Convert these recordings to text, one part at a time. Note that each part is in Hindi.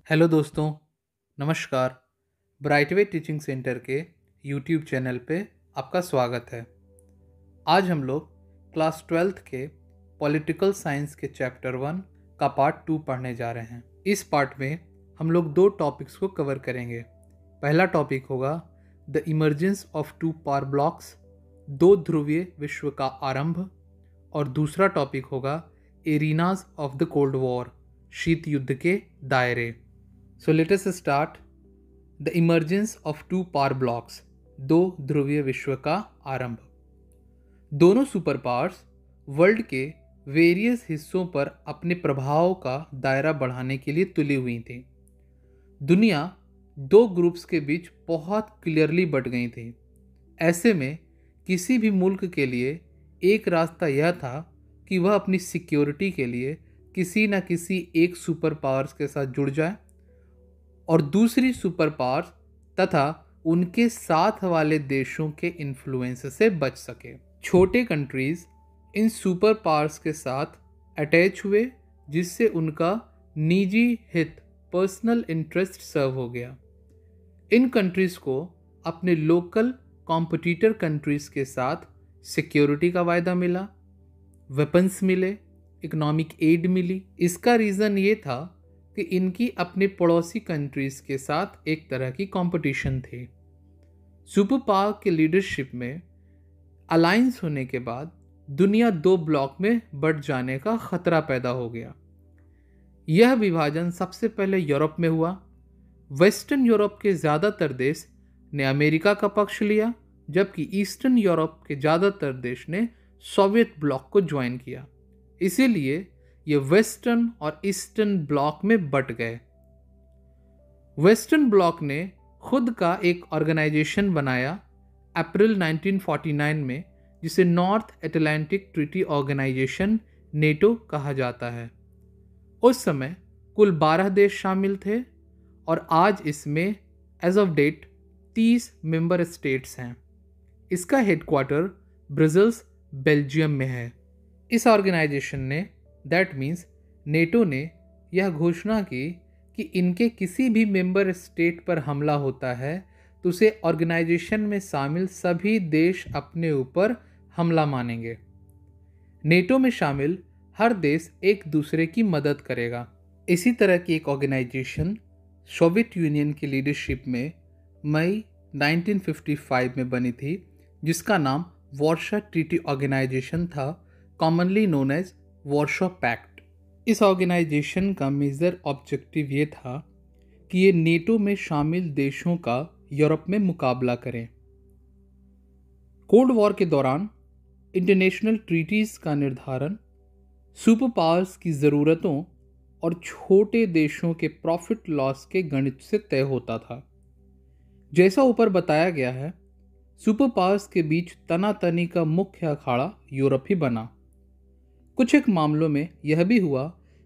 हेलो दोस्तों, नमस्कार। ब्राइटवे टीचिंग सेंटर के यूट्यूब चैनल पे आपका स्वागत है। आज हम लोग क्लास 12th के पॉलिटिकल साइंस के चैप्टर 1 का पार्ट 2 पढ़ने जा रहे हैं। इस पार्ट में हम लोग दो टॉपिक्स को कवर करेंगे। पहला टॉपिक होगा the emergence of two power blocks, दो ध्रुवीय विश्व का आरंभ, और दूसरा टॉपिक होगा arenas of the cold war, शीत युद्ध के दायरे। So let us start the emergence of two power blocks, दो ध्रुवीय विश्व का आरंभ। दोनों सुपर पावर्स वर्ल्ड के वेरियस हिस्सों पर अपने प्रभाव का दायरा बढ़ाने के लिए तुली हुई थी। दुनिया दो ग्रुप्स के बीच बहुत क्लियरली बट गई थी। ऐसे में किसी भी मुल्क के लिए एक रास्ता यह था कि वह अपनी सिक्योरिटी के लिए किसी न किसी एक सुपर पावर्स के साथ जुड़ जाए और दूसरी सुपर पावर्स तथा उनके साथ वाले देशों के इन्फ्लुएंस से बच सके। छोटे कंट्रीज इन सुपर पावर्स के साथ अटैच हुए, जिससे उनका निजी हित, पर्सनल इंटरेस्ट सर्व हो गया। इन कंट्रीज को अपने लोकल कॉम्पिटिटर कंट्रीज के साथ सिक्योरिटी का वायदा मिला, वेपन्स मिले, इकोनॉमिक एड मिली। इसका रीज़न ये था कि इनकी अपने पड़ोसी कंट्रीज़ के साथ एक तरह की कंपटीशन थी। सुपर पावर के लीडरशिप में अलायंस होने के बाद दुनिया दो ब्लॉक में बंट जाने का खतरा पैदा हो गया। यह विभाजन सबसे पहले यूरोप में हुआ। वेस्टर्न यूरोप के ज़्यादातर देश ने अमेरिका का पक्ष लिया, जबकि ईस्टर्न यूरोप के ज़्यादातर देश ने सोवियत ब्लॉक को ज्वाइन किया। इसीलिए ये वेस्टर्न और ईस्टर्न ब्लॉक में बट गए। वेस्टर्न ब्लॉक ने खुद का एक ऑर्गेनाइजेशन बनाया अप्रैल 1949 में, जिसे North Atlantic Treaty Organization NATO कहा जाता है। उस समय कुल 12 देश शामिल थे और आज इसमें as of date 30 member states हैं। इसका हेडक्वार्टर ब्रसेल्स, बेल्जियम में है। इस ऑर्गेनाइजेशन ने, दैट मीन्स नेटो ने, यह घोषणा की कि इनके किसी भी मेंबर स्टेट पर हमला होता है तो उसे ऑर्गेनाइजेशन में शामिल सभी देश अपने ऊपर हमला मानेंगे। नेटो में शामिल हर देश एक दूसरे की मदद करेगा। इसी तरह की एक ऑर्गेनाइजेशन सोवियत यूनियन की लीडरशिप में मई 1955 में बनी थी, जिसका नाम वार्शा ट्रीटी ऑर्गेनाइजेशन था, कॉमनली नोन एज वार्शा पैक्ट। इस ऑर्गेनाइजेशन का मेजर ऑब्जेक्टिव ये था कि ये नेटो में शामिल देशों का यूरोप में मुकाबला करें। कोल्ड वॉर के दौरान इंटरनेशनल ट्रीटीज़ का निर्धारण सुपर पावर्स की ज़रूरतों और छोटे देशों के प्रॉफिट लॉस के गणित से तय होता था। जैसा ऊपर बताया गया है, सुपर पावर्स के बीच तनातनी का मुख्य अखाड़ा यूरोप ही बना। कुछ एक मामलों में यह भी हुआ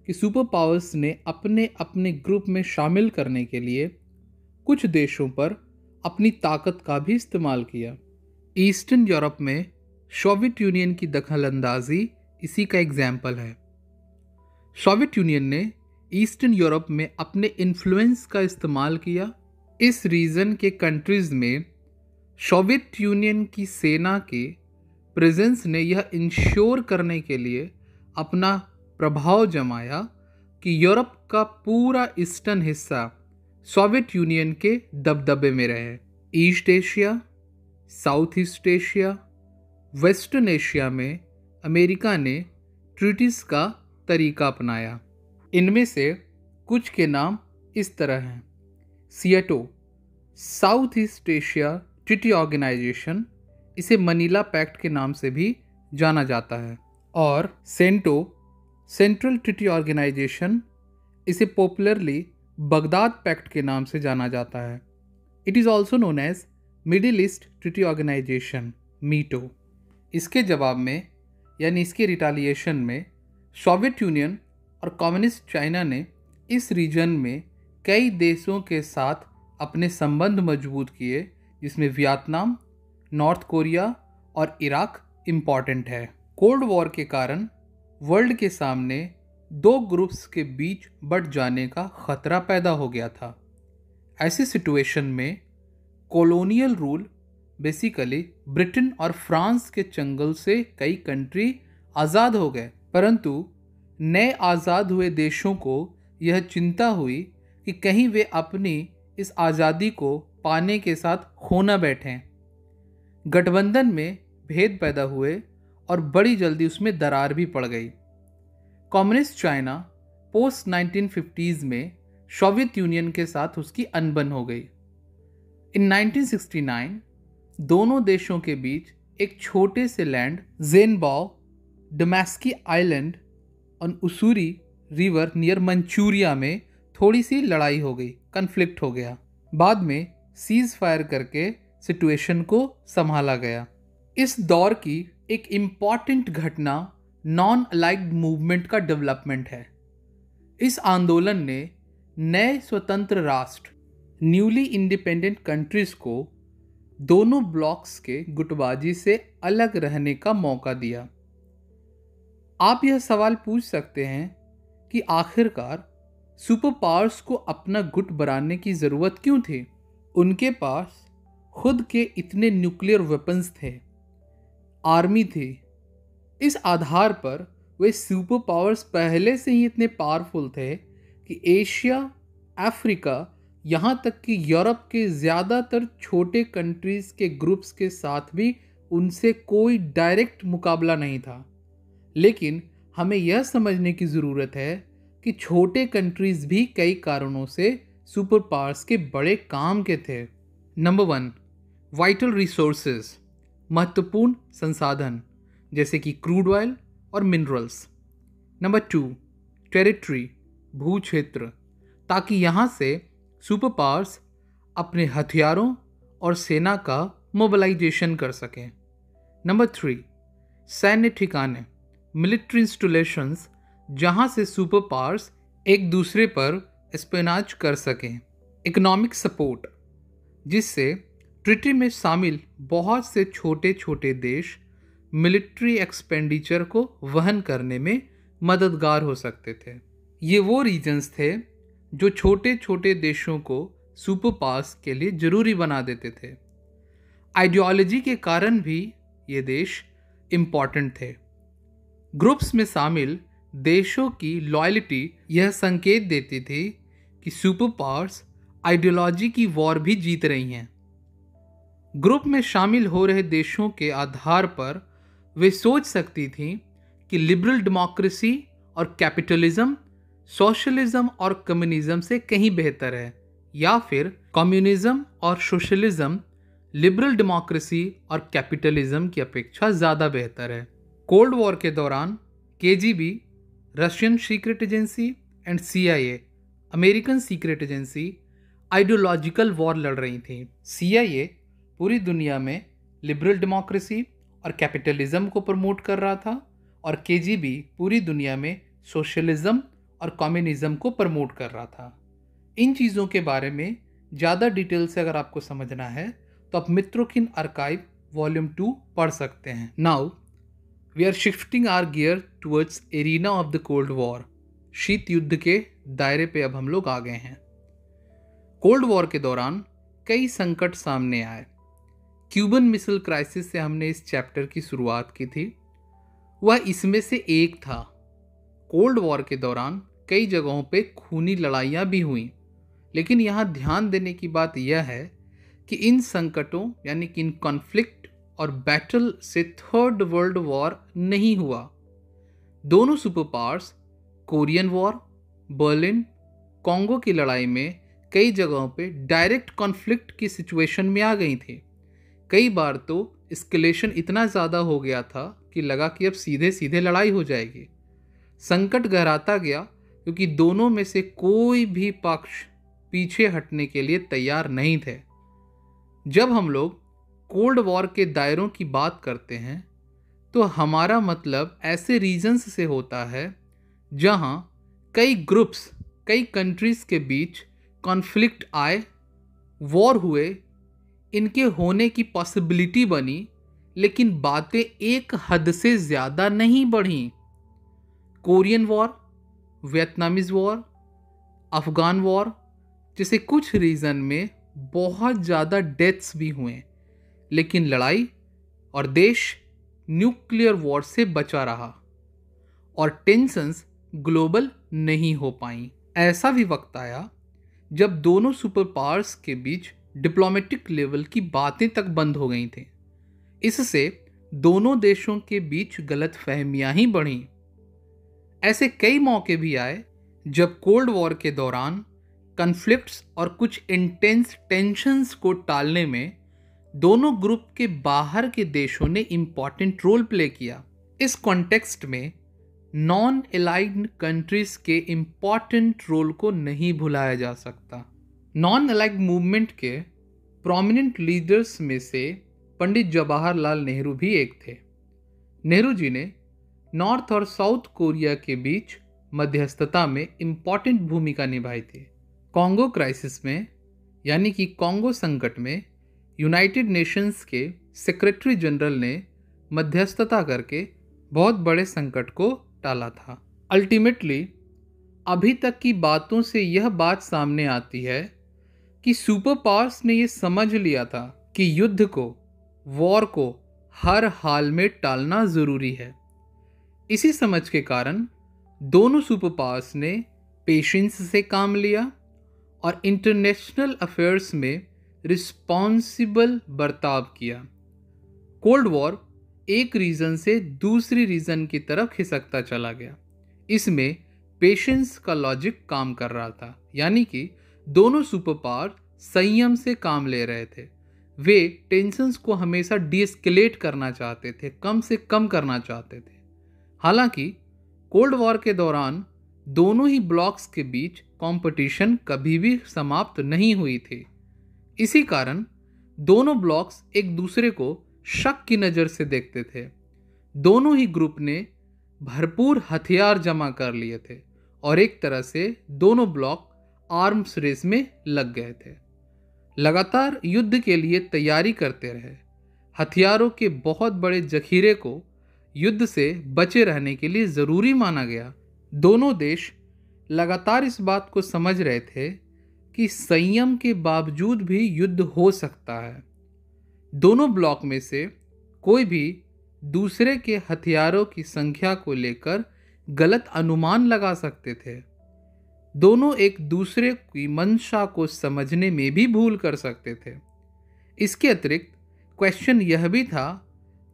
कि सुपर पावर्स ने अपने अपने ग्रुप में शामिल करने के लिए कुछ देशों पर अपनी ताकत का भी इस्तेमाल किया। ईस्टर्न यूरोप में सोवियत यूनियन की दखलंदाजी इसी का एग्जाम्पल है। सोवियत यूनियन ने ईस्टर्न यूरोप में अपने इन्फ्लुएंस का इस्तेमाल किया। इस रीजन के कंट्रीज में सोवियत यूनियन की सेना के प्रेजेंस ने यह इंश्योर करने के लिए अपना प्रभाव जमाया कि यूरोप का पूरा ईस्टर्न हिस्सा सोवियत यूनियन के दबदबे में रहे। East Asia, south East Asia, western Asia में अमेरिका ने ट्रीटीज़ का तरीका अपनाया। इनमें से कुछ के नाम इस तरह हैं। SEATO, South East Asia treaty organization, इसे मनीला पैक्ट के नाम से भी जाना जाता है, और सेंटो, सेंट्रल ट्रीटी ऑर्गेनाइजेशन, इसे पॉपुलरली बगदाद पैक्ट के नाम से जाना जाता है। It is also known as middle east treaty organization, METO. इसके जवाब में, यानी इसके रिटालिएशन में, सोवियत यूनियन और कम्युनिस्ट चाइना ने इस रीजन में कई देशों के साथ अपने संबंध मजबूत किए, जिसमें वियतनाम, नॉर्थ कोरिया और इराक इम्पॉर्टेंट है। कोल्ड वॉर के कारण वर्ल्ड के सामने दो ग्रुप्स के बीच बट जाने का खतरा पैदा हो गया था। ऐसी सिचुएशन में कॉलोनियल रूल बेसिकली ब्रिटेन और फ्रांस के चंगुल से कई कंट्री आज़ाद हो गए, परंतु नए आज़ाद हुए देशों को यह चिंता हुई कि कहीं वे अपनी इस आज़ादी को पाने के साथ खो न बैठें। गठबंधन में भेद पैदा हुए और बड़ी जल्दी उसमें दरार भी पड़ गई। कम्युनिस्ट चाइना पोस्ट 1950s में सोवियत यूनियन के साथ उसकी अनबन हो गई। इन 1969 दोनों देशों के बीच एक छोटे से land Zhenbao Damansky island on Ussuri river near Manchuria में थोड़ी सी लड़ाई हो गई, कन्फ्लिक्ट हो गया। बाद में सीज फायर करके सिचुएशन को संभाला गया। इस दौर की एक इम्पॉर्टेंट घटना नॉन अलाइग्ड मूवमेंट का डेवलपमेंट है। इस आंदोलन ने नए स्वतंत्र राष्ट्र न्यूली इंडिपेंडेंट कंट्रीज को दोनों ब्लॉक्स के गुटबाजी से अलग रहने का मौका दिया। आप यह सवाल पूछ सकते हैं कि आखिरकार सुपर पावर्स को अपना गुट बनाने की ज़रूरत क्यों थी? उनके पास खुद के इतने न्यूक्लियर वेपन्स थे, आर्मी थी। इस आधार पर वे सुपर पावर्स पहले से ही इतने पावरफुल थे कि एशिया, अफ्रीका, यहाँ तक कि यूरोप के ज़्यादातर छोटे कंट्रीज़ के ग्रुप्स के साथ भी उनसे कोई डायरेक्ट मुकाबला नहीं था। लेकिन हमें यह समझने की ज़रूरत है कि छोटे कंट्रीज़ भी कई कारणों से सुपर पावर्स के बड़े काम के थे। नंबर 1, वाइटल रिसोर्सेज, महत्वपूर्ण संसाधन जैसे कि क्रूड ऑयल और मिनरल्स। नंबर 2, टेरिटरी, भू क्षेत्र, ताकि यहाँ से सुपर पावर्स अपने हथियारों और सेना का मोबिलाइजेशन कर सकें। नंबर 3, सैन्य ठिकाने, मिलिट्री इंस्टॉलेशंस, जहाँ से सुपर पावर्स एक दूसरे पर एस्पेनाज कर सकें। इकोनॉमिक सपोर्ट, जिससे ट्रीटी में शामिल बहुत से छोटे छोटे देश मिलिट्री एक्सपेंडिचर को वहन करने में मददगार हो सकते थे। ये वो रीजन्स थे जो छोटे छोटे देशों को सुपर पावर्स के लिए ज़रूरी बना देते थे। आइडियोलॉजी के कारण भी ये देश इम्पॉर्टेंट थे। ग्रुप्स में शामिल देशों की लॉयल्टी यह संकेत देती थी कि सुपर पावर्स आइडियोलॉजी की वॉर भी जीत रही हैं। ग्रुप में शामिल हो रहे देशों के आधार पर वे सोच सकती थीं कि लिबरल डेमोक्रेसी और कैपिटलिज्म सोशलिज्म और कम्युनिज्म से कहीं बेहतर है, या फिर कम्युनिज्म और सोशलिज्म लिबरल डेमोक्रेसी और कैपिटलिज्म की अपेक्षा ज़्यादा बेहतर है। कोल्ड वॉर के दौरान KGB, Russian secret agency and CIA, American secret agency, ideological war लड़ रही थी। सीआईए पूरी दुनिया में लिबरल डेमोक्रेसी और कैपिटलिज्म को प्रमोट कर रहा था और केजीबी पूरी दुनिया में सोशलिज्म और कम्युनिज्म को प्रमोट कर रहा था। इन चीज़ों के बारे में ज़्यादा डिटेल से अगर आपको समझना है तो आप मित्रोकिन आर्काइव वॉल्यूम 2 पढ़ सकते हैं। Now we are shifting our gear towards arena of the cold war. शीत युद्ध के दायरे पे अब हम लोग आ गए हैं। कोल्ड वॉर के दौरान कई संकट सामने आए। क्यूबन मिसाइल क्राइसिस से हमने इस चैप्टर की शुरुआत की थी, वह इसमें से एक था। कोल्ड वॉर के दौरान कई जगहों पे खूनी लड़ाइयाँ भी हुईं, लेकिन यहाँ ध्यान देने की बात यह है कि इन संकटों यानी कि इन कॉन्फ्लिक्ट और बैटल से थर्ड वर्ल्ड वॉर नहीं हुआ। दोनों super powers Korean war, Berlin, Congo की लड़ाई में कई जगहों पे डायरेक्ट कॉन्फ्लिक्ट की सिचुएशन में आ गई थी। कई बार तो एस्केलेशन इतना ज़्यादा हो गया था कि लगा कि अब सीधे सीधे लड़ाई हो जाएगी। संकट गहराता गया क्योंकि दोनों में से कोई भी पक्ष पीछे हटने के लिए तैयार नहीं थे। जब हम लोग कोल्ड वॉर के दायरों की बात करते हैं तो हमारा मतलब ऐसे रीजन्स से होता है जहां कई ग्रुप्स, कई कंट्रीज़ के बीच कॉन्फ्लिक्ट आए, वॉर हुए, इनके होने की पॉसिबिलिटी बनी, लेकिन बातें एक हद से ज़्यादा नहीं बढ़ीं। Korean war, Vietnamese war, Afghan war जैसे कुछ रीजन में बहुत ज़्यादा डेथ्स भी हुए, लेकिन लड़ाई और देश न्यूक्लियर वॉर से बचा रहा और टेंशंस ग्लोबल नहीं हो पाई। ऐसा भी वक्त आया जब दोनों सुपर पावर्स के बीच डिप्लोमेटिक लेवल की बातें तक बंद हो गई थी। इससे दोनों देशों के बीच गलत फहमियां ही बढ़ी। ऐसे कई मौके भी आए जब कोल्ड वॉर के दौरान कन्फ्लिक्ट्स और कुछ इंटेंस टेंशंस को टालने में दोनों ग्रुप के बाहर के देशों ने इंपॉर्टेंट रोल प्ले किया। इस कॉन्टेक्स्ट में नॉन एलाइड कंट्रीज के इंपॉर्टेंट रोल को नहीं भुलाया जा सकता। नॉन एलाइड मूवमेंट के प्रोमिनेंट लीडर्स में से पंडित जवाहरलाल नेहरू भी एक थे। नेहरू जी ने नॉर्थ और साउथ कोरिया के बीच मध्यस्थता में इंपॉर्टेंट भूमिका निभाई थी। कॉन्गो क्राइसिस में यानी कि कॉन्गो संकट में यूनाइटेड नेशंस के सेक्रेटरी जनरल ने मध्यस्थता करके बहुत बड़े संकट को टाला था। अल्टीमेटली अभी तक की बातों से यह बात सामने आती है कि सुपर पावर्स ने यह समझ लिया था कि युद्ध को, वॉर को हर हाल में टालना जरूरी है। इसी समझ के कारण दोनों सुपर पावर्स ने पेशेंस से काम लिया और इंटरनेशनल अफेयर्स में रिस्पॉन्सिबल बर्ताव किया। कोल्ड वॉर एक रीजन से दूसरी रीजन की तरफ खिसकता चला गया। इसमें पेशेंस का लॉजिक काम कर रहा था, यानी कि दोनों सुपर पावर संयम से काम ले रहे थे। वे टेंशंस को हमेशा डीएस्केलेट करना चाहते थे, कम से कम करना चाहते थे। हालांकि कोल्ड वॉर के दौरान दोनों ही ब्लॉक्स के बीच कंपटीशन कभी भी समाप्त नहीं हुई थी। इसी कारण दोनों ब्लॉक्स एक दूसरे को शक की नज़र से देखते थे। दोनों ही ग्रुप ने भरपूर हथियार जमा कर लिए थे और एक तरह से दोनों ब्लॉक आर्म्स रेस में लग गए थे। लगातार युद्ध के लिए तैयारी करते रहे। हथियारों के बहुत बड़े जखीरे को युद्ध से बचे रहने के लिए ज़रूरी माना गया। दोनों देश लगातार इस बात को समझ रहे थे कि संयम के बावजूद भी युद्ध हो सकता है। दोनों ब्लॉक में से कोई भी दूसरे के हथियारों की संख्या को लेकर गलत अनुमान लगा सकते थे। दोनों एक दूसरे की मंशा को समझने में भी भूल कर सकते थे। इसके अतिरिक्त क्वेश्चन यह भी था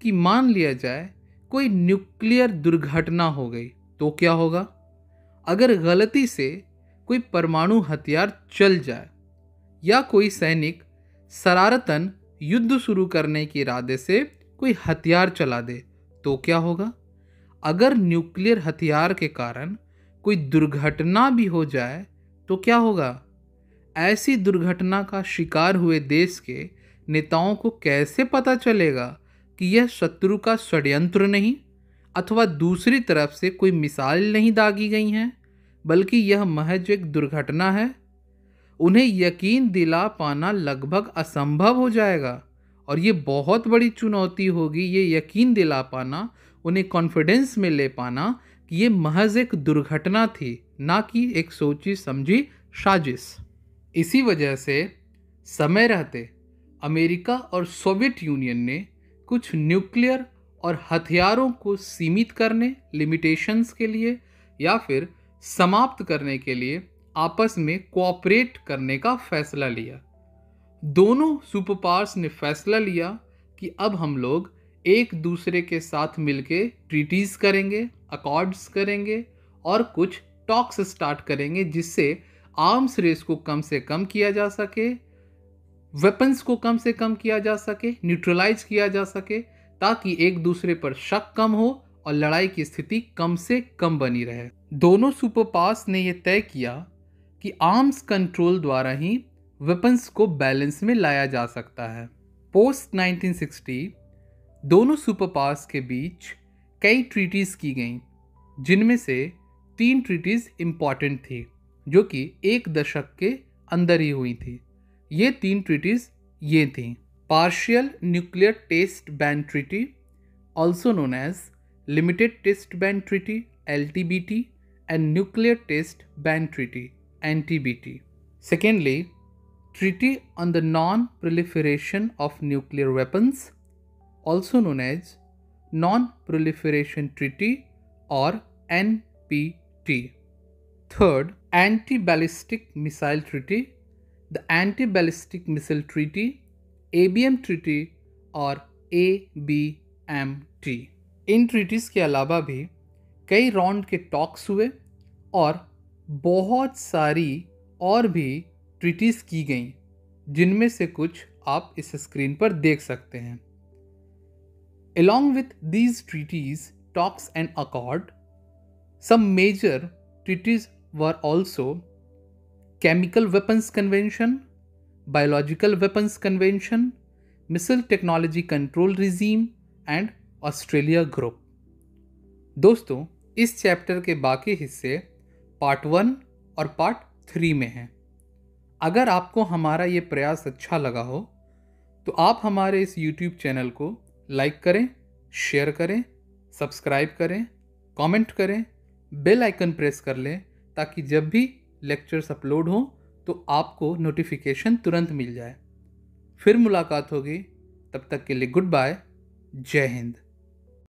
कि मान लिया जाए कोई न्यूक्लियर दुर्घटना हो गई तो क्या होगा? अगर गलती से कोई परमाणु हथियार चल जाए या कोई सैनिक शरारतन युद्ध शुरू करने के इरादे से कोई हथियार चला दे तो क्या होगा? अगर न्यूक्लियर हथियार के कारण कोई दुर्घटना भी हो जाए तो क्या होगा? ऐसी दुर्घटना का शिकार हुए देश के नेताओं को कैसे पता चलेगा कि यह शत्रु का षड्यंत्र नहीं अथवा दूसरी तरफ से कोई मिसाइल नहीं दागी गई हैं, बल्कि यह महज एक दुर्घटना है? उन्हें यकीन दिला पाना लगभग असंभव हो जाएगा और ये बहुत बड़ी चुनौती होगी ये यकीन दिला पाना, उन्हें कॉन्फिडेंस में ले पाना कि ये महज एक दुर्घटना थी, ना कि एक सोची समझी साजिश। इसी वजह से समय रहते अमेरिका और सोवियत यूनियन ने कुछ न्यूक्लियर और हथियारों को सीमित करने, लिमिटेशंस के लिए या फिर समाप्त करने के लिए आपस में कोऑपरेट करने का फैसला लिया। दोनों सुपर पावर्स ने फैसला लिया कि अब हम लोग एक दूसरे के साथ मिलके ट्रीटीज करेंगे, अकॉर्ड्स करेंगे और कुछ टॉक्स स्टार्ट करेंगे जिससे आर्म्स रेस को कम से कम किया जा सके, वेपन्स को कम से कम किया जा सके, न्यूट्रलाइज किया जा सके, ताकि एक दूसरे पर शक कम हो और लड़ाई की स्थिति कम से कम बनी रहे। दोनों सुपर पावर्स ने यह तय किया कि आर्म्स कंट्रोल द्वारा ही वेपन्स को बैलेंस में लाया जा सकता है। पोस्ट 1960 दोनों सुपर पावर्स के बीच कई ट्रीटीज की गईं, जिनमें से 3 ट्रीटीज इंपॉर्टेंट थी जो कि एक दशक के अंदर ही हुई थी। ये 3 ट्रीटीज ये थी: partial nuclear test ban treaty, also known as limited test ban treaty LTBT, and Nuclear Test Ban Treaty (NTBT). Secondly, Treaty on the Non-Proliferation of Nuclear Weapons, also known as Non-Proliferation Treaty or NPT. Third, Anti-Ballistic Missile Treaty, the Anti-Ballistic Missile Treaty, ABM Treaty और ABMT। इन ट्रीटीज़ के अलावा भी कई राउंड के टॉक्स हुए और बहुत सारी और भी ट्रीटीज़ की गईं, जिनमें से कुछ आप इस स्क्रीन पर देख सकते हैं। Along with these treaties, talks and accord, some major treaties were also Chemical Weapons Convention, Biological Weapons Convention, Missile Technology Control Regime and Australia group. दोस्तों, इस चैप्टर के बाकी हिस्से पार्ट 1 और पार्ट 3 में हैं। अगर आपको हमारा ये प्रयास अच्छा लगा हो तो आप हमारे इस YouTube चैनल को लाइक करें, शेयर करें, सब्सक्राइब करें, कमेंट करें, बेल आइकन प्रेस कर लें ताकि जब भी लेक्चर्स अपलोड हों तो आपको नोटिफिकेशन तुरंत मिल जाए। फिर मुलाकात होगी, तब तक के लिए गुड बाय, जय हिंद।